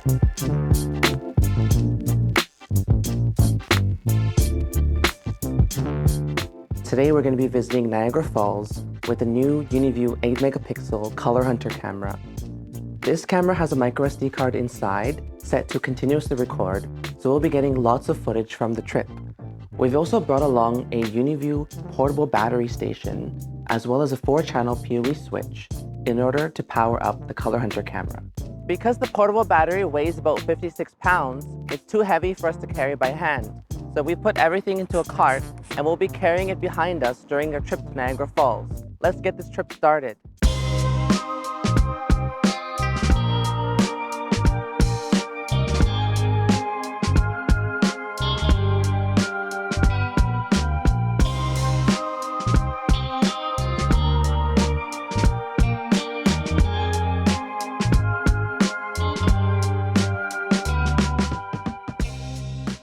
Today we're going to be visiting Niagara Falls with the new Uniview 8-megapixel ColorHunter camera. This camera has a microSD card inside, set to continuously record, so we'll be getting lots of footage from the trip. We've also brought along a Uniview portable battery station, as well as a 4-channel PoE switch, in order to power up the ColorHunter camera. Because the portable battery weighs about 56 pounds, it's too heavy for us to carry by hand. So we put everything into a cart and we'll be carrying it behind us during our trip to Niagara Falls. Let's get this trip started.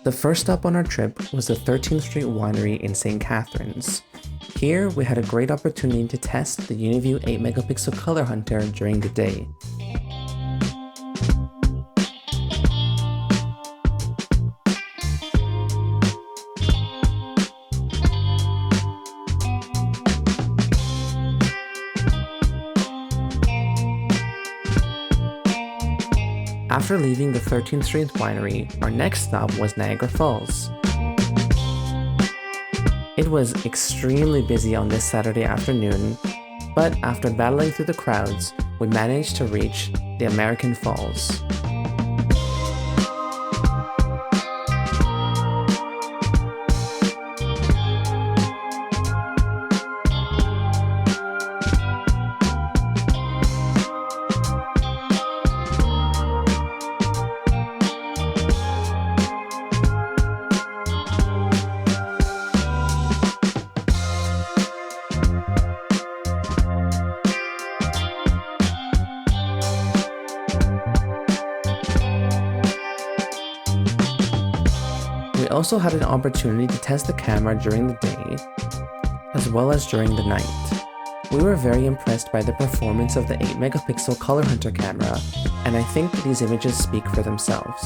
The first stop on our trip was the 13th Street Winery in St. Catharines. Here, we had a great opportunity to test the Uniview 8-megapixel ColorHunter during the day. After leaving the 13th Street Winery, our next stop was Niagara Falls. It was extremely busy on this Saturday afternoon, but after battling through the crowds, we managed to reach the American Falls. We also had an opportunity to test the camera during the day, as well as during the night. We were very impressed by the performance of the 8-megapixel ColorHunter camera, and I think these images speak for themselves.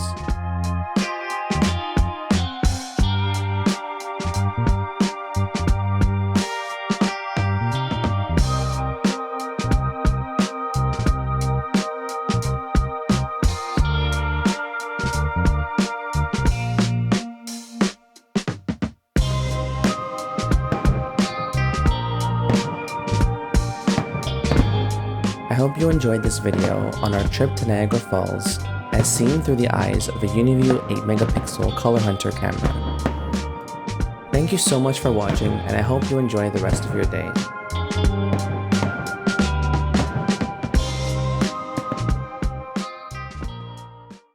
I hope you enjoyed this video on our trip to Niagara Falls as seen through the eyes of a Uniview 8-megapixel ColorHunter camera. Thank you so much for watching, and I hope you enjoy the rest of your day.